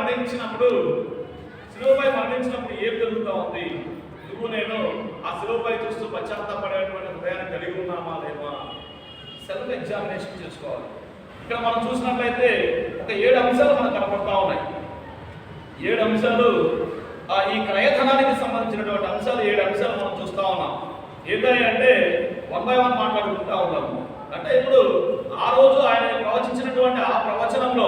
మరణించినప్పుడు ఏం జరుగుతూ ఉంది? నువ్వు నేను ఆ శిలువపై చూస్తూ పశ్చాత్తాపడేటువంటి హృదయాన్ని కలిగి ఉన్నామా లేవా? సెల్ఫ్ ఎగ్జామినేషన్ చేసుకోవాలి. ఇక్కడ మనం చూసినట్లయితే ఒక 7 అంశాలు మనకు కనపడతా ఉన్నాయి. 7 అంశాలు, ఈ క్రయధనానికి సంబంధించినటువంటి అంశాలు 7 అంశాలు మనం చూస్తూ ఉన్నాం. ఏంటంటే 1 by 1 మాట్లాడుకుంటా ఉన్నాము. అంటే ఇప్పుడు ఆ రోజు ఆయన ప్రవచించినటువంటి ఆ ప్రవచనంలో,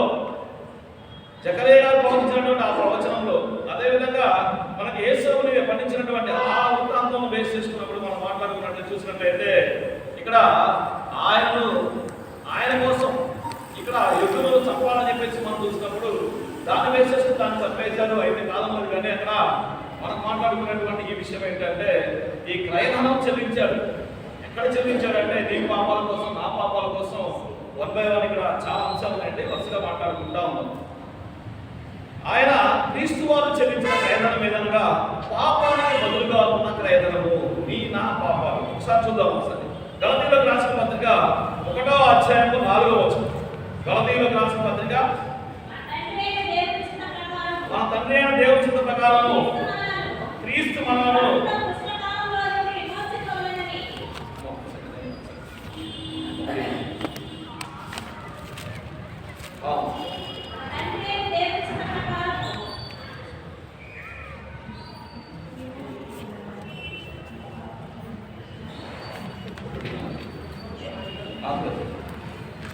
జకరియా గారు ప్రవచించినటువంటి ఆ ప్రవచనంలో, అదేవిధంగా మనకి యేసుని పండించినటువంటి ఆ వృత్తాంతం బేస్ చేసుకున్నప్పుడు మనం మాట్లాడుకున్నట్టు చూసినట్లయితే ఇక్కడ ఆయన కోసం ఇక్కడ యుద్ధులు చంపాలని చెప్పేసి మనం చూసినప్పుడు దాన్ని బేస్ చేసుకుని దాన్ని చంపేశారు. అయితే కాలంలో కానీ అక్కడ మనం మాట్లాడుకున్నటువంటి ఈ విషయం ఏంటంటే ఈ క్రయధనం చెల్లించాడు. ఎక్కడ చెల్లించాడంటే నీ పాపాల కోసం, నా పాపాల కోసం 1 by 1 ఇక్కడ చాలా అంశాలు ఉన్నాయండి, వరుసగా మాట్లాడుకుంటా ఉన్నాం. ఆయన క్రీస్తు వారు చెల్లించిన క్రయధనం ఏదనగా పాపానికి బదులుగా ఉన్న క్రయధనము, నీ నా పాపాలు. ఒకసారి చూద్దాం. ఒకసారి గలతీయులకు రాసిన పత్రిక 1వ అధ్యాయము 4వ వచనం. గలతీయులకు రాసిన పత్రిక, మన తండ్రి అయిన దేవుని చిత్త ప్రకారము క్రీస్తు మనలను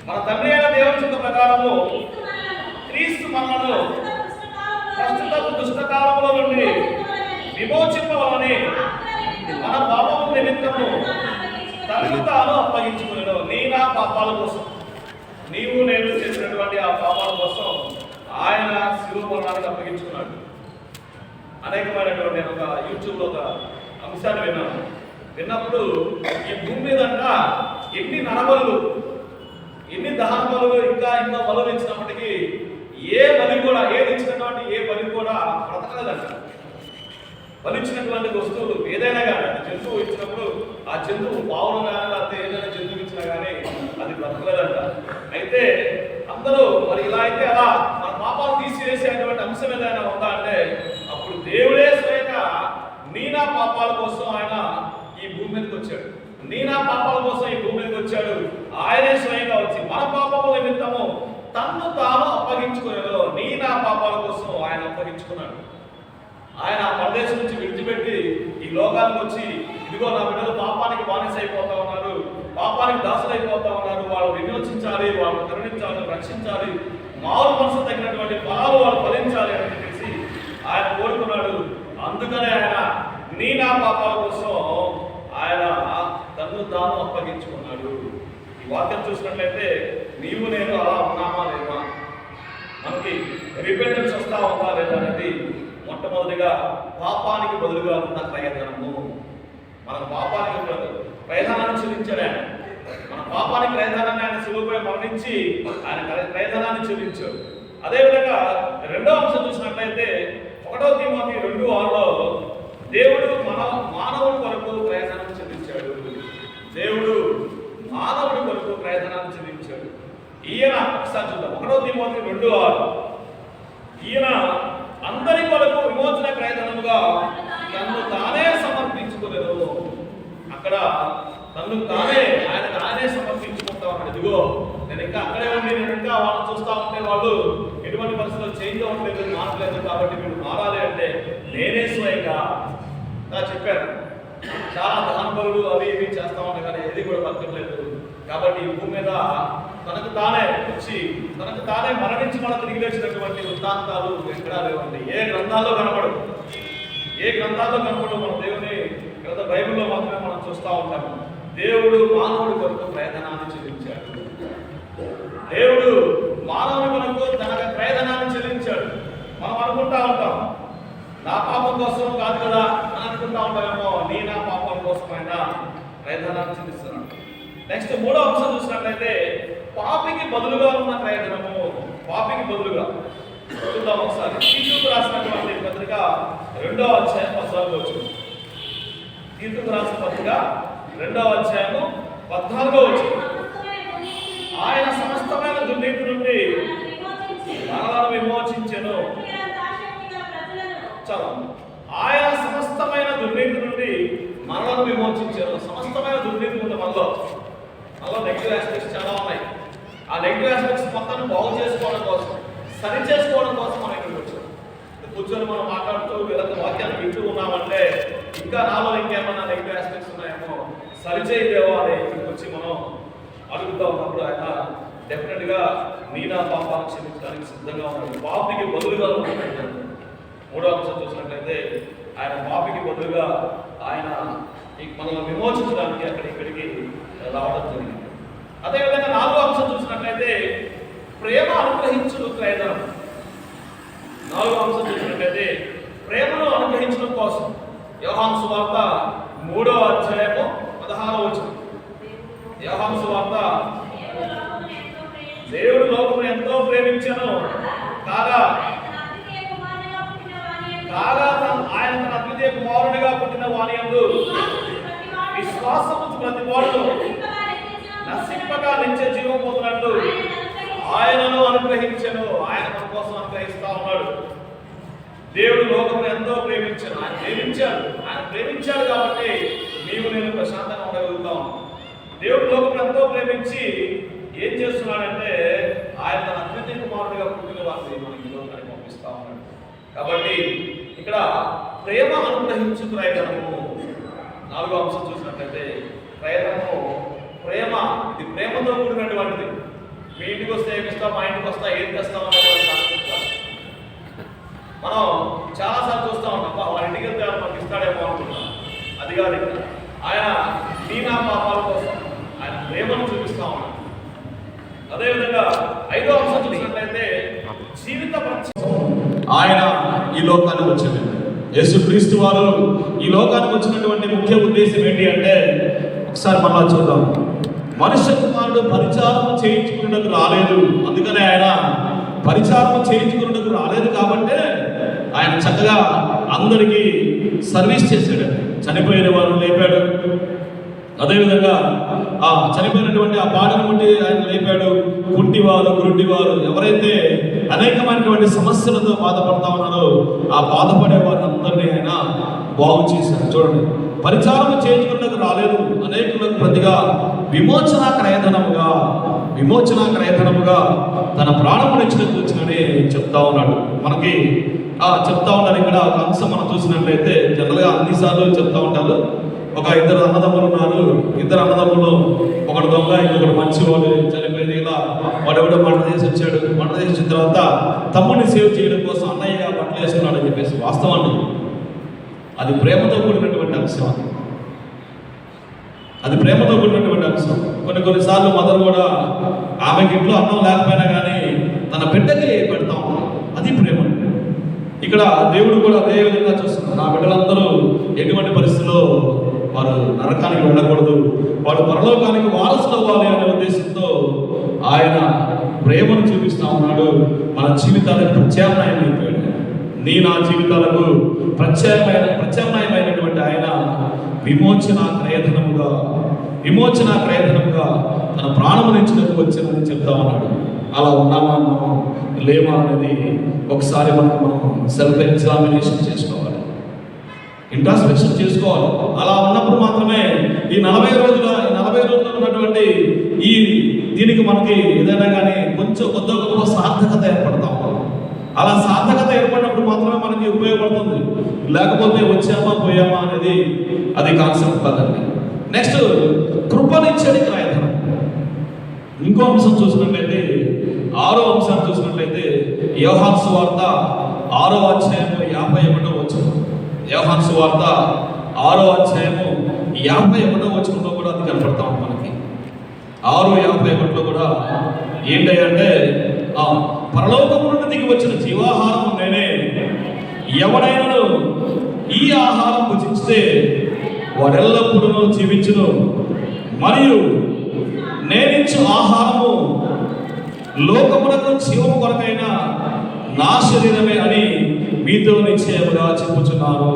మన తండ్రి అయిన దేవుని చిత్త ప్రకారము క్రీస్తు మనలను ప్రస్తుత దుష్టకాలంలో నుండి విమోచింపవలని మన పాపము నిమిత్తము తనకు తాను అప్పగించుకున్నాడు. నీ నా పాపాల కోసం, నీవు నేను చేసినటువంటి ఆ పాపాల కోసం ఆయన శిలువ మరణానికి అప్పగించుకున్నాడు. అనేకమైనటువంటి నేను ఒక యూట్యూబ్లో ఒక అంశాన్ని విన్నప్పుడు ఈ భూమి మీదంట ఎన్ని నరబలులు, ఎన్ని దహన బలులు, ఇంకా బలులు ఇచ్చినప్పటికీ ఏ బలి కూడా, ఏది ఇచ్చినటువంటి ఏ బలి కూడా బ్రతకలేదంట. బలిచ్చినటువంటి వస్తువులు ఏదైనా కానీ, జంతువు ఇచ్చినప్పుడు ఆ జంతువు పావును కానీ లేకపోతే ఏదైనా జంతువు ఇచ్చినా కానీ అది బ్రతకలేదంట. అయితే అందరూ మరి ఇలా అయితే అలా మన పాపాలు తీసివేసేటువంటి అంశం ఏదైనా ఉందా అంటే అప్పుడు దేవుడే స్వయంగా నీ నా పాపాల కోసం ఆయన ఈ భూమి మీదకి వచ్చాడు. నీ నా పాపాల కోసం ఈ భూమి మీదకి వచ్చాడు. ఆయనే స్వయంగా వచ్చి మన పాపముల నిమిత్తము తన్ను తాను అప్పగించుకున్నాడు. నీ నా పాపాల కోసం ఆయన అప్పగించుకున్నాడు. ఆయన పరదేశం నుంచి విడిచిపెట్టి ఈ లోకానికి వచ్చి, ఇదిగో నా బిడ్డలు పాపానికి బానిస అయిపోతా ఉన్నారు, పాపానికి దాసులు అయిపోతా ఉన్నారు, వాళ్ళు విమోచించాలి, వాళ్ళు కరుణించాలి, రక్షించాలి, మారు మనసు తగినటువంటి ఫలాలు వాళ్ళు ఫలించాలి అని చెప్పేసి ఆయన కోరుకున్నాడు. అందుకనే ఆయన నీ నా పాపాల కోసం ఆయన తన్ను తాను అప్పగించుకున్నాడు. ఈ వాక్యం చూసినట్లయితే నీవు నేను అలా ఉన్నామా లేదా, మనకి రిపెంటెన్స్ వస్తా ఉందా లేదా అనేది మొట్టమొదటిగా పాపానికి బదులుగా ఉన్న క్రయధనము. మన పాపానికి క్రయధనాన్ని చెల్లించాడు ఆయన. మన పాపానికి క్రయధనాన్ని ఆయన శిలువపై మరణించి ఆయన క్రయధనాన్ని చెల్లించాడు. అదేవిధంగా 2వ అంశం చూసినట్లయితే 1 తిమోతి 2:6లో దేవుడు మానవుడి కొరకు క్రయధనాన్ని చెల్లించాడు. దేవుడు మానవుడి కొరకు క్రయధనాన్ని చెల్లించాడు. ఈయన ఒకసారి చూద్దాం. 1 తిమోతి 2:6 ఈయన అందరి కొరకు విమోచన క్రయధనముగా తన్ను తానే సమర్పించుకోలేదు. అక్కడ తన్ను తానే ఆయనే సమర్పించుకుంటా ఉన్నాడు. ఇదిగో నేను ఇంకా అక్కడే ఉండి నేను ఇంకా వాళ్ళని చూస్తా ఉంటే వాళ్ళు ఎటువంటి పరిస్థితుల్లో చేంజ్ అవ్వట్లేదు, మారట్లేదు, కాబట్టి మీరు మారాలి అంటే నేనే స్వయంగా చెప్పాను. చాలా దహనబలులు అవి ఇవి చేస్తా ఉంటాయి కానీ ఏది కూడా బతకట్లేదు. కాబట్టి ఈ భూమి మీద తనకు తానే వచ్చి తనకు తానే మరణించి మన తిరిగి లేచినటువంటి వృత్తాంతాలు ఎక్కడా లేవండి. ఏ గ్రంథాల్లో కనపడవు. మన దేవుని గ్రంథ బైబిల్లో మాత్రమే మనం చూస్తూ ఉంటాము. దేవుడు మానవుడి కొరకు క్రయధనాన్ని చెల్లించాడు. దేవుడు మానవుడి కొరకు తన క్రయధనాన్ని చెల్లించాడు. మనం అనుకుంటా ఉంటాం నా పాపం కోసం కాదు కదా అని అనుకుంటా ఉంటామేమో. నీ నా పాపం కోసం ఆయన క్రయధనాన్ని చెల్లిస్తున్నాడు. నెక్స్ట్ 3వ అంశం చూసినట్లయితే పాపికి బదులుగా ఉన్న క్రయధనము. పాపికి బదులుగా చూద్దాం ఒకసారి. తీతుకు రాసినటువంటి పత్రిక 2వ అధ్యాయం 14వ వచనం. తీతుకు రాసిన పత్రిక 2వ అధ్యాయము 14వ వచనం. ఆయన సమస్తమైన దుర్నీతి నుండి మనలను విమోచించెను. విమోచించారు. సమస్తమైన దుర్నీతి ఉంది మనలో నెగిటివ్ ఆస్పెక్ట్స్ చాలా ఉన్నాయి. ఆ నెగిటివ్ ఆస్పెక్ట్స్ మొత్తాన్ని బాగు చేసుకోవడం కోసం, సరి చేసుకోవడం కోసం మనం ఇక్కడికి వచ్చాం. కూర్చొని మనం మాట్లాడుతూ వీళ్ళకి వాక్యాన్ని వింటూ ఉన్నామంటే ఇంకా నాలో ఇంకేమన్నా నెగిటివ్ ఆస్పెక్ట్స్ ఉన్నాయేమో సరిచేయదేవో అని ఇక్కడికి వచ్చి మనం అడుగుతూ ఉన్నప్పుడు ఆయన డెఫినెట్ గా నీ నా పాపాలను క్షమించడానికి సిద్ధంగా ఉన్నాడు. పాపికి బదులుగా ఉన్నాడు. మూడో అంశం చూసినట్లయితే ఆయన పాపికి బదులుగా ఆయన మనల్ని విమోచించడానికి ఇక్కడికి రావడం జరిగింది. అదేవిధంగా నాలుగో అంశం చూసినట్లయితే ప్రేమ అనుగ్రహించుడు క్రయధనం. నాలుగో అంశం చూసినట్లయితే ప్రేమను అనుగ్రహించడం కోసం యోహాను సువార్త 3వ అధ్యాయము 16వ వచనం. యోహాను సువార్త, దేవుడు లోకమును ఎంతో ప్రేమించెను కాగా ఆయన తన అద్వితీయ కుమారునిగా పుట్టిన వాని యందు విశ్వాసము ప్రతి వాడు నశింపగా నిత్య జీవం పొందినట్లు ఆయనను అనుగ్రహించెను. ఆయన మన కోసం అనుగ్రహిస్తా ఉన్నాడు. దేవుడు లోకమును ఎంతో ప్రేమించాడు. ఆయన ప్రేమించాడు కాబట్టి నేను ప్రశాంతంగా ఉండగలుగుతాం. దేవుడు లోకమును ఎంతో ప్రేమించి ఏం చేస్తున్నాడంటే ఆయన తన అద్వితీయ కుమారుడిగా పుట్టిన వారిని మనకి లోకానికి పంపిస్తా ఉన్నాడు. కాబట్టి ఇక్కడ ప్రేమ అనుగ్రహించు ప్రయత్నము. నాలుగో అంశం చూసినట్లయితే ప్రయత్నము ప్రేమ, ఇది ప్రేమతో కూడినటువంటిది. మీ ఇంటికి వస్తే ఏమి ఇస్తాం, మా ఇంటికి వస్తా ఏం తెస్తాం అనేటువంటి మనం చాలాసార్లు చూస్తూ ఉంటాం. వాళ్ళ ఇంటికి వెళ్తే మనకి ఇస్తాడేమో అనుకుంటాం. అది కాదు, ఆయన నీ నా పాపాల కోసం ఆయన ప్రేమను చూపిస్తా ఉన్నాడు. అదేవిధంగా ఐదో అంశం చూసినట్లయితే జీవిత ఆయన ఈ లోకానికి వచ్చింది. యేసుక్రీస్తు వారు ఈ లోకానికి వచ్చినటువంటి ముఖ్య ఉద్దేశం ఏంటి అంటే ఒకసారి మళ్ళా చూద్దాం. మనుష్య కుమారుడు పరిచారం చేయించుకున్నకు రాలేదు. అందుకనే ఆయన పరిచారం చేయించుకున్నకు రాలేదు కాబట్టి ఆయన చక్కగా అందరికీ సర్వీస్ చేశాడు. చనిపోయిన వారు లేపాడు. అదేవిధంగా చనిపోయినటువంటి ఆ బాడను బట్టి ఆయన లేపాడు. కుంటివారు, గురుడివారు, ఎవరైతే అనేకమైనటువంటి సమస్యలతో బాధపడతా ఉన్నారో ఆ బాధపడే వారందరినీ ఆయన బాగు చేశారు. చూడండి, పరిచారం చేయించుకున్నకు రాలేదు, అనేకులకు ప్రతిగా విమోచన క్రయధనముగా తన ప్రాణమునిచ్చినకు వచ్చినని చెప్తా ఉన్నాడు. మనకి చెప్తా ఉన్నారు. ఇక్కడ ఒక అంశం మనం చూసినట్లయితే జనరల్గా అన్నిసార్లు చెప్తా ఉంటారు. ఒక ఇద్దరు అన్నదమ్ములు ఉన్నారు. ఇద్దరు అన్నదమ్ములు, ఒకడు దొంగ, ఇంకొకటి మంచివాడు. చనిపోయింది. ఇలా వాడెవడో మర్డర్ చేసి వచ్చాడు. మర్డర్ చేసి వచ్చిన తర్వాత తమ్ముడిని సేవ్ చేయడం కోసం అన్నయ్య బట్టలు వేసుకున్నాడు అని చెప్పేసి వాస్తవాన్ని అది ప్రేమతో కూడినటువంటి అంశం. అది ప్రేమతో కూడినటువంటి అంశం. కొన్నిసార్లు మదర్ కూడా ఆమెకి ఇంట్లో అన్నం లేకపోయినా కానీ తన బిడ్డకి పెడతా ఉన్నాం. అది ప్రేమ. ఇక్కడ దేవుడు కూడా అదే విధంగా చూస్తున్నారు. నా బిడ్డలందరూ ఎటువంటి పరిస్థితుల్లో వారు నరకానికి వెళ్ళకూడదు, వాడు పరలోకానికి వారసులు అవ్వాలి అనే ఉద్దేశంతో ఆయన ప్రేమను చూపిస్తా ఉన్నాడు. మన జీవితాలకు ప్రత్యామ్నాయం అయిపోయాడు. నీ నా జీవితాలకు ప్రత్యామ్నాయమైనటువంటి ఆయన విమోచన క్రయధనముగా తన ప్రాణమునిచ్చినకు వచ్చానని చెప్తా ఉన్నాడు. అలా ఉన్నామా లేమా అనేది ఒకసారి మనం సెల్ఫ్ ఎగ్జామినేషన్ చేసుకోవాలి, ఇంట్రాస్పెక్షన్ చేసుకోవాలి. అలా ఉన్నప్పుడు మాత్రమే ఈ 40 రోజుల్లో ఉన్నటువంటి దీనికి మనకి ఏదైనా కానీ కొంచెం కొద్ది గొప్ప సార్థకత ఏర్పడతాం. అలా సార్థకత ఏర్పడినప్పుడు మాత్రమే మనకి ఉపయోగపడుతుంది. లేకపోతే వచ్చామా పోయామా అనేది అది కాన్సెప్ట్ కాదండి. నెక్స్ట్ కృపనిచ్చడి క్రయధనం. ఇంకో అంశం చూసినట్లయితే 6వ అంశాన్ని చూసినట్లయితే యోహాను సువార్త 6వ అధ్యాయము 51వ వచనం. యోహాను సువార్త 6వ అధ్యాయము 51వ వచనంలో కూడా అది కనపడతా ఉంది మనకి. 6:51లో కూడా ఏంటంటే పరలోకము నుండి దిగి వచ్చిన జీవాహారం నేనే, ఎవడైనాను ఈ ఆహారం భుజించితే వాడెల్లప్పుడూ జీవించును, మరియు నేనిచ్చు ఆహారము లోకమునకు జీవము కొరకైన నా శరీరమే అని మీతో నిశ్చయముగా చెప్పుచున్నాను.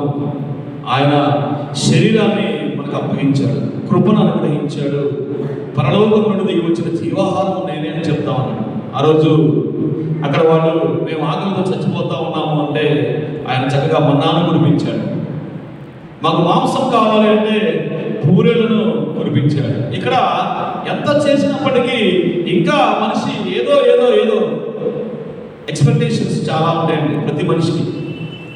ఆయన శరీరాన్ని మనకు అప్పగించాడు, కృపను అనుగ్రహించాడు. పరలోకం నుండి దిగి వచ్చిన జీవాహారం నేనే అని చెప్తా ఉన్నాడు. ఆ రోజు అక్కడ వాళ్ళు మేము ఆకలితో చచ్చిపోతా ఉన్నాము అంటే ఆయన చక్కగా మన్నాను కురిపించాడు. మాకు మాంసం కావాలి అంటే పూరేలను కురిపించాడు. ఇక్కడ ఎంత చేసినప్పటికీ ఇంకా మనిషి ఏదో ఏదో ఏదో ఎక్స్పెక్టేషన్స్ చాలా ఉంటాయండి ప్రతి మనిషికి.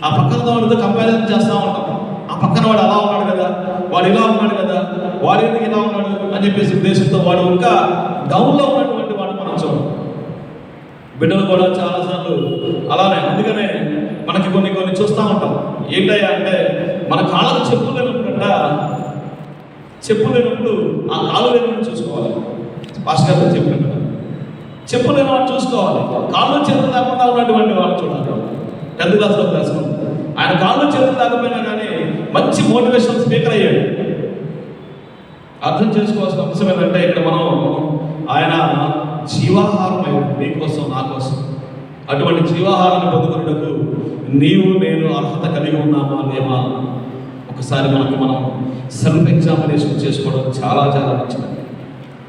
ఆ పక్కన వాడితో కంపారిజన్ చేస్తూ ఉంటాం. ఆ పక్కన వాడు అలా ఉన్నాడు కదా, వాడు ఇలా ఉన్నాడు కదా, వాడు ఎందుకు ఇలా ఉన్నాడు అని చెప్పేసి ఉద్దేశంతో వాడు ఇంకా డౌన్లో ఉన్నటువంటి వాడు మనం చూడం. బిడ్డలు కూడా చాలాసార్లు అలానే. అందుకనే మనకి కొన్ని కొన్ని చూస్తూ ఉంటాం. ఏంటయ్యా అంటే మన కాళ్ళకు చెప్పులు లేనప్పుడు ఆ కాళ్ళు లేనప్పుడు చూసుకోవాలి. పాస్టర్ గారు చెప్పినట్టు చెప్పులు లేని వాడు చూసుకోవాలి. కాళ్ళు చేతులు లేకుండా ఉన్నటువంటి వాళ్ళు చూడాలి. 10th క్లాస్లో క్లాసులో ఆయన కాళ్ళు చేతులు లేకపోయినా కానీ మంచి మోటివేషన్ స్పీకర్ అయ్యాడు. అర్థం చేసుకోవాల్సిన అంశం ఏంటంటే ఇక్కడ మనం ఆయన జీవాహారం అయ్యాడు నీకోసం నా కోసం. అటువంటి జీవాహారాన్ని పొందుకున్నకు నీవు నేను అర్హత కలిగి ఉన్నామా లేమా ఒకసారి మనం సెల్ఫ్ ఎగ్జామినేషన్ చేసుకోవడం చాలా చాలా మంచిది.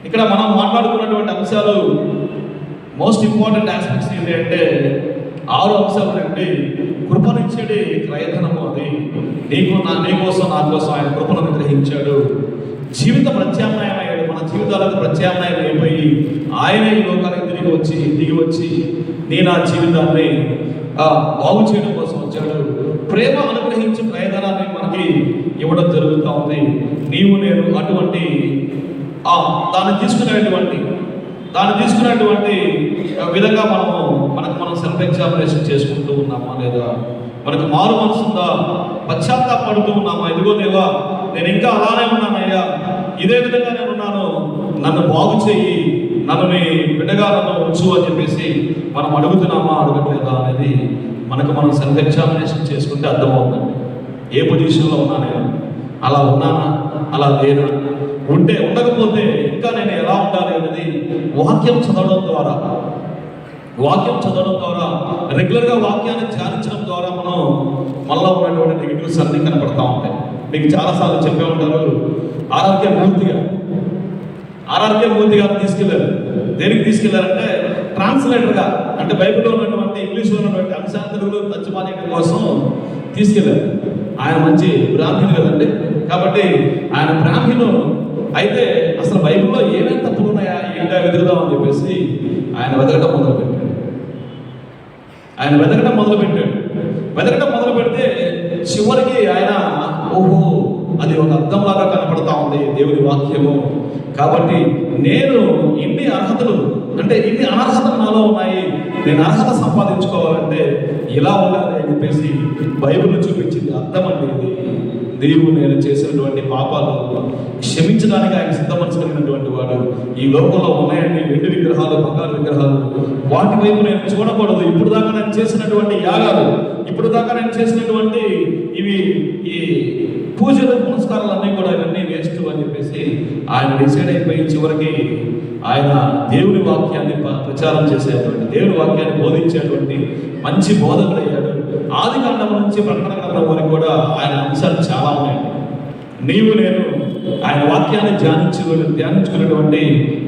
ఇక్కడ మనం మాట్లాడుకున్నటువంటి అంశాలు మోస్ట్ ఇంపార్టెంట్ ఆస్పెక్ట్స్ ఏంటి అంటే 6 అంశాలు అంటే కృపనిచ్చేది క్రయధనము. అది నీకోసం నా కోసం ఆయన కృపను అనుగ్రహించాడు. జీవిత ప్రత్యామ్నాయం అయ్యాడు. మన జీవితాలకు ప్రత్యామ్నాయం అయిపోయి ఆయనే ఈ లోకానికి దిగి వచ్చి నా జీవితాన్ని బాగు చేయడం కోసం వచ్చాడు. ప్రేమ అనుగ్రహించి ప్రయోజనాన్ని మనకి ఇవ్వడం జరుగుతూ ఉంది. నీవు నేను అటువంటి దాన్ని తీసుకునేటువంటి విధంగా మనం సెల్ఫ్ ఎగ్జామినేషన్ చేసుకుంటూ ఉన్నామా లేదా? మనకు మారు మనసుందా? పశ్చాత్తాపడుతూ ఉన్నామా? ఇదిగో దేవా నేను ఇంకా అలానే ఉన్నానయ్యా, ఇదే విధంగా నేను ఉన్నాను, నన్ను బాగు చేయి, నన్ను నీ బిడ్డగా నన్ను ఉంచు అని చెప్పేసి మనం అడుగుతున్నామా అడగట్లేదా అనేది మనం సెల్ఫ్ ఎగ్జామినేషన్ చేసుకుంటే అర్థమవుతుందండి. ఏ పొజిషన్లో ఉన్నా నేను, అలా ఉన్నానా, అలా లేనా, ఉండకపోతే ఇంకా నేను ఎలా ఉండాలి అనేది వాక్యం చదవడం ద్వారా రెగ్యులర్గా వాక్యాన్ని ధ్యానించడం ద్వారా మనలో ఉన్నటువంటి నెగిటివ్స్ అన్నీ కనపడతా ఉంటాయి. మీకు చాలాసార్లు చెప్పే ఉంటారు. ఆర్ఆర్కే మూర్తి గారు తీసుకెళ్లారు. దేనికి తీసుకెళ్లారంటే ట్రాన్స్లేటర్గా, అంటే బైబిల్లో ఉన్నటువంటి ఇంగ్లీష్లో ఉన్నటువంటి అంశాన్ని తెలుగులో తర్జుమా చేయడం కోసం తీసుకెళ్లారు. ఆయన మంచి బ్రాహ్మణులు కదండి. కాబట్టి ఆయన బ్రాహ్మణులు అయితే అసలు బైబిల్లో ఏమేమి తప్పులు ఉన్నాయా ఏంటో వెతుకుదామని చెప్పేసి ఆయన వెతకడం మొదలు పెడితే చివరికి ఆయన అది ఒక అర్థంలాగా కనపడతా ఉంది దేవుని వాక్యము. కాబట్టి నేను ఇన్ని అర్హతలు నాలో ఉన్నాయి, నేను అర్హత సంపాదించుకోవాలంటే ఇలా ఉండాలి అని చెప్పేసి బైబిల్ చూపించింది అర్థం అండి. దేవుడు నేను చేసినటువంటి పాపాలు క్షమించడానికి ఆయన సిద్ధ మనసు కలిగినటువంటి వాడు. ఈ లోకంలో ఉన్నాయండి వెండి విగ్రహాలు, బంగారు విగ్రహాలు, వాటి వైపు నేను చూడకూడదు. ఇప్పుడు దాకా నేను చేసినటువంటి యాగాలు, ఇప్పుడు దాకా నేను చేసినటువంటి ఈ పూజలు పునస్కారాలు అన్నీ కూడా ఇవన్నీ వేస్ట్ అని చెప్పేసి ఆయన డిసైడ్ అయిపోయి చివరికి ఆయన దేవుని వాక్యాన్ని ప్రచారం చేసేటువంటి, దేవుని వాక్యాన్ని బోధించేటువంటి మంచి బోధకుడయ్యాడు. ఆదికాండం నుంచి ప్రకటన గ్రంథం వరకు కూడా ఆయన అంశాలు చాలా ఉన్నాయండి. నీవు నేను ఆయన వాక్యాన్ని ధ్యానించుకున్నటువంటి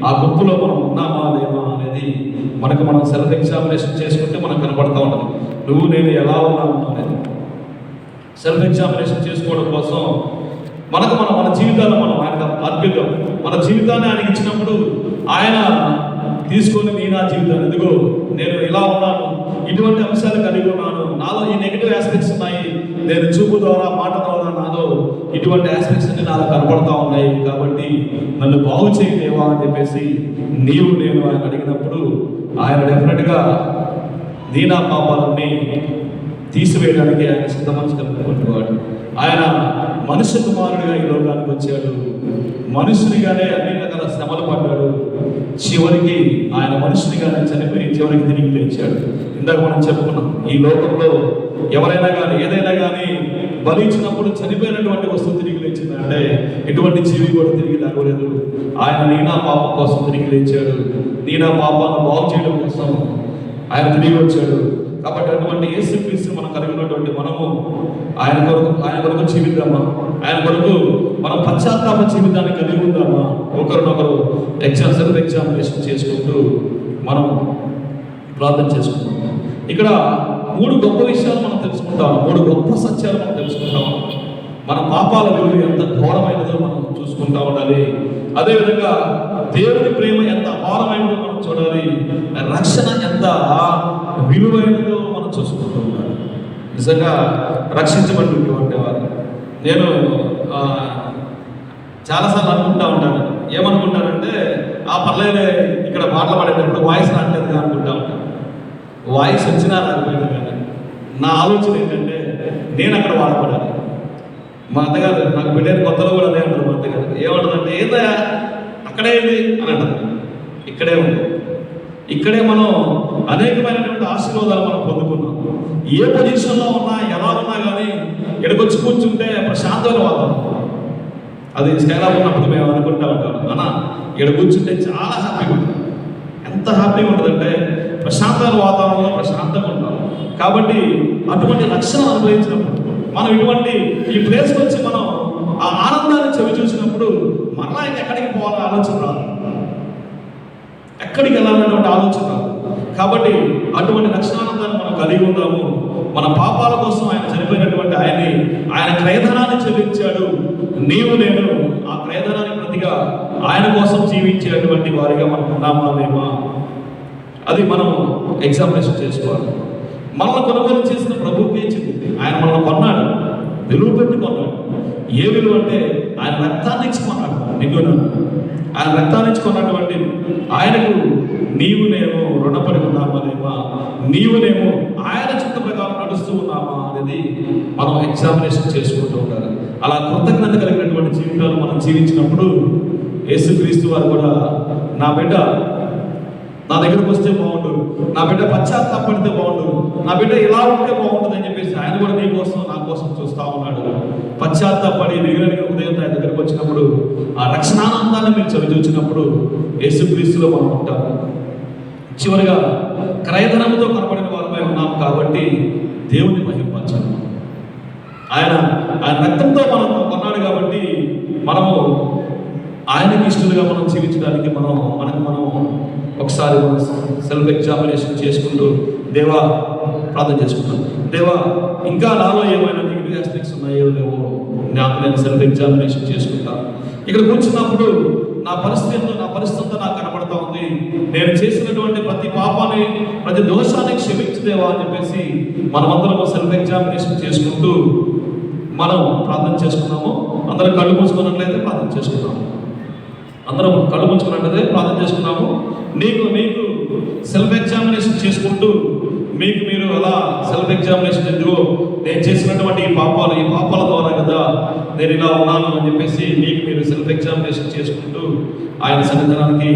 ఆ గుంపులో మనం ఉన్నామా లేమా అనేది మనం సెల్ఫ్ ఎగ్జామినేషన్ చేసుకుంటే మనకు కనపడతా ఉంటుంది. నువ్వు నేను ఎలా ఉన్నాము అనేది సెల్ఫ్ ఎగ్జామినేషన్ చేసుకోవడం కోసం మన జీవితాన్ని మనం ఆయనకు అర్పిద్దాం. మన జీవితాన్ని ఆయనకి ఇచ్చినప్పుడు ఆయన తీసుకొని నా జీవితాన్ని, ఇదిగో నేను ఇలా ఉన్నాను, ఇటువంటి అంశాలు కలిగి ఉన్నాను, నాలో ఈ నెగిటివ్ ఆస్పెక్ట్స్ ఉన్నాయి, నేను చూపు ద్వారా మాట ద్వారా నాలో ఇటువంటి ఆస్పెక్ట్స్ అన్ని నాలో కనపడతా ఉన్నాయి, కాబట్టి నన్ను బాగు చేయలేవా అని చెప్పేసి నీవు నేను ఆయన అడిగినప్పుడు ఆయన డెఫినెట్గా నా పాపాలన్నీ తీసివేయడానికి ఆయన సిద్ధపరచుకున్నటువంటి వాడు. ఆయన మనుష్య కుమారుడిగా ఈ లోకానికి వచ్చాడు. మనుషునిగానే అన్ని రకాల శ్రమలు పడ్డాడు. చివరికి ఆయన మనుషునిగానే చనిపోయి చివరికి తిరిగి లేచాడు. ఇందాక మనం చెప్పుకున్నాం, ఈ లోకంలో ఎవరైనా కానీ ఏదైనా కానీ బలిచ్చినప్పుడు చనిపోయినటువంటి వస్తువు తిరిగి లేచిందంటే ఎటువంటి జీవి కూడా తిరిగి లేవలేదు. ఆయన నా పాపం కోసం తిరిగి లేచాడు. నా పాపాలను బాగు చేయడం కోసం ఆయన తిరిగి వచ్చాడు. కాబట్టి అటువంటి యేసుక్రీస్తు మనం కలిగినటువంటి మనము ఆయన కొరకు జీవిద్దామా? ఆయన కొరకు మనం పశ్చాత్తాప జీవితాన్ని కలిగి ఉందామా? ఒకరినొకరు సెల్ఫ్ ఎగ్జామినేషన్ చేసుకుంటూ మనం ప్రార్థన చేసుకుంటాం. ఇక్కడ 3 గొప్ప విషయాలు మనం తెలుసుకుంటాం, 3 గొప్ప సత్యాలు మనం తెలుసుకుంటాం. మన పాపాల విలువ ఎంత ఘోరమైనదో మనం చూసుకుంటా ఉండాలి. అదేవిధంగా దేవుని ప్రేమ ఎంత అపారమైనదో మనం చూడాలి. రక్షణ ఎంత విలువైనదో మనం చూసుకుంటూ ఉండాలి. నిజంగా రక్షించబడినటువంటి వారు నేను చాలాసార్లు అనుకుంటా ఉంటాను. ఏమనుకుంటానంటే పర్లేదే ఇక్కడ పాటలు పాడేటప్పుడు వాయిస్ రావట్లేదు అనుకుంటా ఉంటాను. వాయిస్ వచ్చినా రాకపోయినా కానీ నా ఆలోచన ఏంటంటే నేను అక్కడ వాడపడాలి. మా అత్తగారు నాకు పెట్టేది కొత్తలో కూడా అదే అంటారు. మా అత్తగారు ఏమంటుందంటే ఏదా అక్కడే ఉంది అని అంటారు. ఇక్కడే ఉంది. ఇక్కడే మనం అనేకమైనటువంటి ఆశీర్వాదాలు మనం పొందుకున్నాం. ఏ పొజిషన్లో ఉన్నా ఎలా ఉన్నా కానీ ఇక్కడికి వచ్చి కూర్చుంటే ప్రశాంతమైన వాతావరణం. అది స్కైలాబ్ ఉన్నప్పుడు మేము అనుకుంటా ఉంటాం, అన్న ఇక్కడ కూర్చుంటే చాలా హ్యాపీగా ఉంటుంది. ఎంత హ్యాపీగా ఉంటుందంటే ప్రశాంతమైన వాతావరణంలో ప్రశాంతంగా ఉంటాం. కాబట్టి అటువంటి రక్షణ అనుభవించినప్పుడు మనం ఇటువంటి ఈ ప్లేస్కి వచ్చి మనం ఆ ఆనందాన్ని చవి చూసినప్పుడు మరలా ఎక్కడికి పోవాలని ఆలోచన రాదు, ఎక్కడికి వెళ్ళాలనేటువంటి ఆలోచన రాదు. కాబట్టి అటువంటి రక్షణానందాన్ని మనం కలిగి ఉంటాము. మన పాపాల కోసం ఆయన చనిపోయినటువంటి ఆయన క్రయధనాన్ని చెల్లించాడు. నీవు నేను ఆ క్రయధనానికి ప్రతిగా ఆయన కోసం జీవించేటువంటి వారిగా మనం ఉన్నామా లేమా, అది మనం ఎగ్జామినేషన్ చేసుకోవాలి. మనల్ని కొనుగోలు చేసిన ప్రభువుకి ఏం చెప్పింది? ఆయన మనల్ని కొన్నాడు, విలువ పెట్టి కొన్నాడు. ఏ విలువ అంటే ఆయన రక్తాన్ని ఇచ్చి కొన్నాడు. నిన్ను ఆయన రక్తాన్ని ఇచ్చి కొన్నటువంటి ఆయనకు నీవు నేను రుణపడి ఉన్నామా లేమా, నీవు నేను ఆయన చిత్త ప్రకారం నడుస్తూ ఉన్నామా అనేది మనం ఎగ్జామినేషన్ చేసుకుంటూ ఉండాలి. అలా కృతజ్ఞత కలిగినటువంటి జీవితాలు మనం జీవించినప్పుడు యేసుక్రీస్తు వారు కూడా నా బిడ్డ నా దగ్గరకు వస్తే బాగుండు, నా బిడ్డ పశ్చాత్తాపడితే బాగుండు, నా బిడ్డ ఇలా ఉంటే బాగుంటుంది అని చెప్పేసి ఆయన కూడా నీ కోసం నా కోసం చూస్తూ ఉన్నాడు. పశ్చాత్తాపడి నిగరనిగా ఉదయం ఆయన దగ్గరకు వచ్చినప్పుడు ఆ రక్షణానందాన్ని మీరు చవిచూచినప్పుడు యేసుక్రీస్తులో మనం ఉంటాము. చివరిగా క్రయధనంతో కనబడిన వారిపై ఉన్నాము కాబట్టి దేవుని మహింపరచాలి. ఆయన రక్తంతో మనం కొన్నాడు కాబట్టి మనము ఆయనకి ఇష్టలుగా మనం జీవించడానికి మనం ఒకసారి మనం సెల్ఫ్ ఎగ్జామినేషన్ చేసుకుంటూ దేవా ప్రార్థన చేసుకుంటాం. దేవా ఇంకా నాలో ఏమైనా నెగిటివ్ ఆస్పెక్ట్స్ ఉన్నాయో లేవో నేను సెల్ఫ్ ఎగ్జామినేషన్ చేసుకుంటాను. ఇక్కడ కూర్చున్నప్పుడు నా పరిస్థితి నాకు కనబడతా ఉంది. నేను చేసినటువంటి ప్రతి పాపాన్ని ప్రతి దోషాన్ని క్షమించదేవా అని చెప్పేసి మనమందరం సెల్ఫ్ ఎగ్జామినేషన్ చేసుకుంటూ మనం ప్రార్థన చేసుకున్నాము. అందరం కళ్ళు మూసుకున్నట్లయితే ప్రార్థన చేసుకున్నాము. అందరం కళ్ళు మూసుకున్నట్లయితే ప్రార్థన చేసుకున్నాము. నీకు సెల్ఫ్ ఎగ్జామినేషన్ చేసుకుంటూ మీరు అలా సెల్ఫ్ ఎగ్జామినేషన్ ఎందుకో నేను చేసినటువంటి ఈ పాపాల ద్వారా కదా నేను ఇలా ఉన్నాను అని చెప్పేసి మీరు సెల్ఫ్ ఎగ్జామినేషన్ చేసుకుంటూ ఆయన సన్నిధానానికి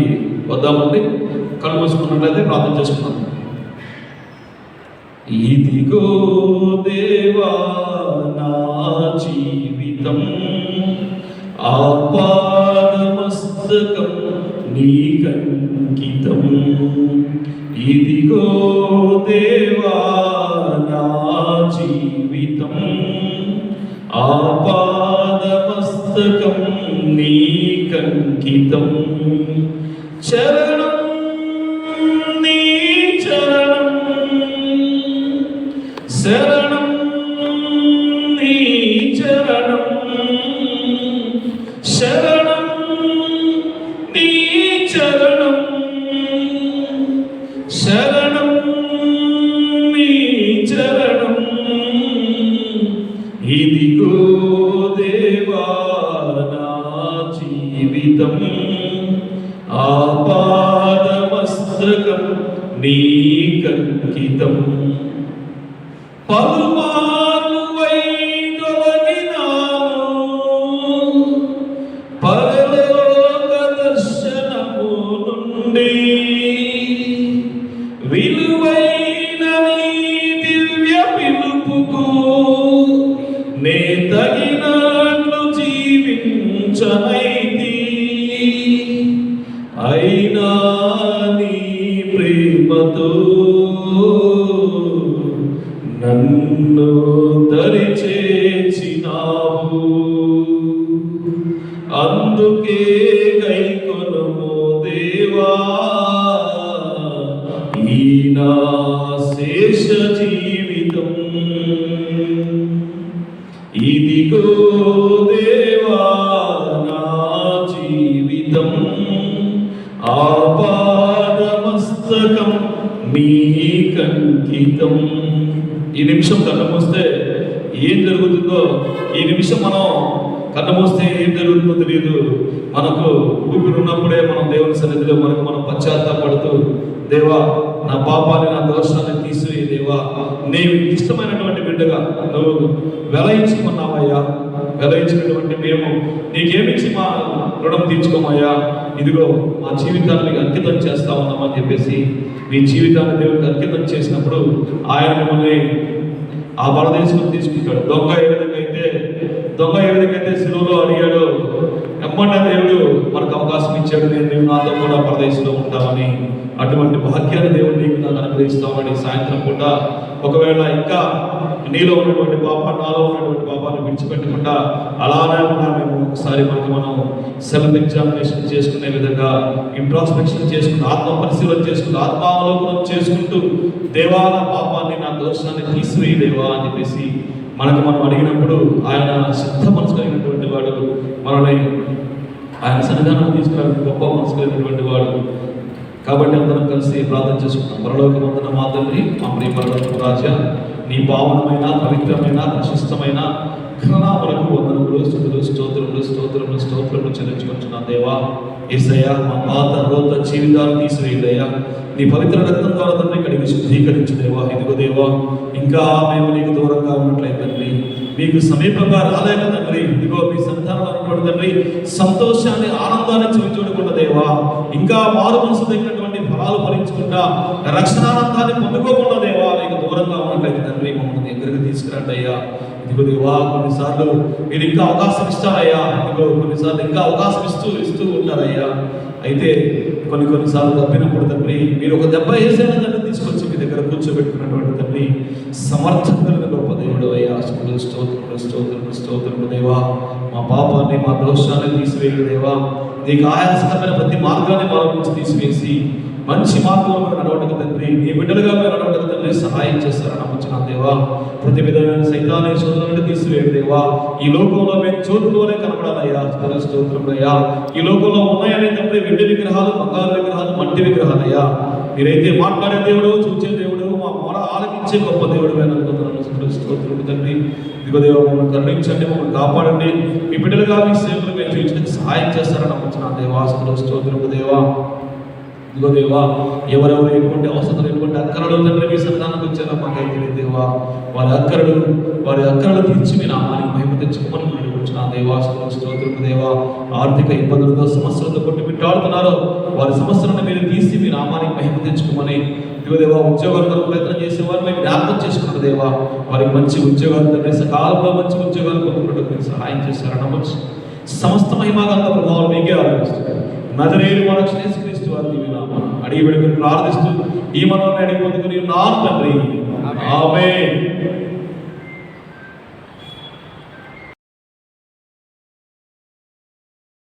వద్దామండి. కళ్ళు మూసుకున్నట్లయితే ప్రార్థన చేసుకున్నాం. ఇదిగో దేవా నా జీవితం ఆపాదమస్తకం నీకంకితం. ఇదిగో దేవా నా జీవితం ఆపాదమస్తకం నీకంకితం. చరణం నీ చరణం, శరణం నీ చరణం, శరణం నీ చరణం, శరణం నీ చరణం. ఇదిగో దేవా నా జీవితం ఆపాదమస్తకం నీకంకితం. పలుమార్లు వైదొలగినాను పరలోక దర్శనము నుండి, విలువైన నీ దివ్య పిలుపుకు నే తగినట్లు జీవించనైతి. అయినా నీ ప్రేమతో నన్ను దరిచేర్చినావు. అందుకే గైకొనుము దేవా ఈ నా శేష జీవితం. ఇది ఇదిగో దేవా నా జీవితం ఆపాదమస్తకం మీకంకితం. ఈ నిమిషం కన్ను మూస్తే ఏం జరుగుతుందో, ఈ నిమిషం మనం కన్ను మూస్తే ఏం జరుగుతుందో తెలియదు. మనకు ఊపిరి ఉన్నప్పుడే మనం దేవుని సన్నిధిలో మనం పశ్చాత్తాపడుతూ, దేవా నా పాపాన్ని నా దోషాన్ని తీసివేయి దేవా, నీవు ఇష్టమైనటువంటి బిడ్డగా నువ్వు వెలయించుకున్నావయ్యా, వెలయించినటువంటి మేము నీకేమిచ్చి మా రుణం తీర్చుకోమయ్యా, ఇదిగో మా జీవితాన్ని అంకితం చేస్తా ఉన్నామని చెప్పేసి మీ జీవితాన్ని దేవుడికి అంకితం చేసినప్పుడు ఆయన మిమ్మల్ని ఆ పరదేశం తీసుకుంటాడు. దొంగ ఏ విధంగా అయితే సిలువలో అడిగాడు, ఎమ్మన్నా దేవుడు మనకు అవకాశం ఇచ్చాడు, నేను నాతో కూడా పరదేశంలో ఉంటామని. అటువంటి భాగ్యాన్ని దేవుడు నీకు నాకు అనుగ్రహిస్తామని సాయంత్రం పూట ఒకవేళ ఇంకా నీలో ఉన్నటువంటి పాపాన్ని, నాలో ఉన్నటువంటి పాపాన్ని విడిచిపెట్టకుండా అలానే ఉన్నా మేము ఒకసారి మనం సెల్ఫ్ ఎగ్జామినేషన్ చేసుకునే విధంగా ఇంట్రాస్పెక్షన్ చేసుకుంటూ, ఆత్మ పరిశీలన చేసుకుంటూ, ఆత్మావలోకనం చేసుకుంటూ, దేవా నా పాపాన్ని నా దోషాన్ని తీసివేయి దేవా అని చెప్పేసి మనం అడిగినప్పుడు ఆయన సిద్ధ మనసు కలిగినటువంటి వాడు, మనల్ని ఆయన సన్నిధానం తీసుకురావడానికి గొప్ప మనసు కలిగినటువంటి వాడు. కాబట్టి అందరం కలిసి ప్రార్థన చేసుకుంటాం. పరలోకమందున మా తండ్రి, మా ప్రియ పరలోకపు రాజా, నీ పావనమైన పవిత్రమైన ప్రశస్తమైన ఘననామలకు వందనములు, స్తుతులు, స్తోత్రములు చెల్లించుకుంటున్నాం దేవా. యేసయ్యా మా పాత రోత జీవితాలు తీసివేయదయ్యా, నీ పవిత్ర రక్తం ద్వారా తండ్రి కడిగి శుద్ధీకరించు దేవా. ఇదిగో దేవా, ఇంకా మేము నీకు దూరంగా ఉన్నట్లయితే తండ్రి, మీకు సమీపంగా రాలేక తండ్రి, ఇదిగో మీ సంతానంలో ఉన్నటువంటి తండ్రి సంతోషాన్ని, ఆనందాన్ని చూడకుండా దేవా, ఇంకా మారు మనసు తగినటువంటి ఫలాలు ఫలించుకుంటా రక్షణానందాన్ని పొందుకోకుండా దేవా, నీకు దూరంగా ఉన్నట్లయితే తండ్రి మమ్మల్ని దగ్గరికి తీసుకురండి అయ్యా. ఇదిగో దేవా, కొన్నిసార్లు మీరు ఇంకా అవకాశం ఇస్తారయ్యా, ఇదిగో కొన్నిసార్లు ఇంకా అవకాశం ఇస్తూ ఉంటారయ్యా. అయితే కొన్నిసార్లు తప్పినప్పుడు తండ్రి మీరు ఒక దెబ్బ వేసైనా తండ్రి తీసుకొచ్చి మీ దగ్గర కూర్చోబెట్టుకున్నటువంటి తండ్రి సమర్థకులైన గొప్ప దేవుడు అయ్యా. స్తోత్రములు దేవా, మా పాపాన్ని మా దోషాన్ని తీసివేయడు దేవా. నీకు ఆయాసకరమైన ప్రతి మార్గాన్ని మా నుంచి తీసివేసి మంచి మార్గంలో నడవటకు తండ్రి, నీ బిడ్డలుగా మేము నడవటకు తండ్రి సహాయం చేస్తారని నమ్ముచున్న దేవా. ప్రతి విధమైన సైతాన్ని శోధనలను తీసివేయడు దేవా. ఈ లోకంలో మేము చోటులోనే కనపడాలయ్యా. స్తోత్రములయ్యా. ఈ లోకంలో ఉన్నాయని తండ్రి వెండి విగ్రహాలు, బంగారు విగ్రహాలు, మట్టి విగ్రహాలయ్యా. మీరైతే మాట్లాడే దేవుడు, చూచే దేవుడు, మా మొర ఆలకించే గొప్ప దేవుడు అనుకుంటున్నాను. స్తోత్రములు తండ్రి. ఇదిగో దేవా, మమ్మల్ని కరుణించండి, మమ్మల్ని కాపాడండి. మీ బిడ్డలుగా మీ సేవలు మేము జీవించడానికి సహాయం చేస్తారని నమ్ముచున్న దేవా. స్తోత్రములు దేవా. ఇదిగో దేవా, ఎవరెవరు ఎటువంటి అవసరం, ఎటువంటి అక్కరలు తండ్రి మీ సన్నిధానానికి వచ్చారో మాకైతే తెలియదు దేవా. వారి అక్కరలు తీర్చి మీ నామానికి మహిమ తెచ్చుకోమని వేడుకుంటున్నా దేవా. స్తోత్రములు దేవా. ఆర్థిక ఇబ్బందులతో, సమస్యలతో కొట్టుమిట్టాడుతున్నారో వారి సమస్యలను మీరు తీసి మీ నామానికి మహిమ తెచ్చుకోమని. ఇదిగో దేవా, ఉద్యోగాలు ప్రయత్నం చేసేవారు మేము జ్ఞాపకం చేసుకున్నారు దేవా. వారికి మంచి ఉద్యోగాలు తండ్రి, సకాలంలో మంచి ఉద్యోగాలు పొందుకున్నట్టు మీరు సహాయం చేశారని నమ్మచ్చు. సమస్త మహిమాగంత ప్రభావం మీకే ఆలోచిస్తారు. నజరేయుడు మన యేసుక్రీస్తు వారి దివ్యనామమున అడిగి వేడుకొని ప్రార్థిస్తూ ఈ మనోని అడిగి పొందుకుని ఉన్నాను తండ్రి. ఆమేన్.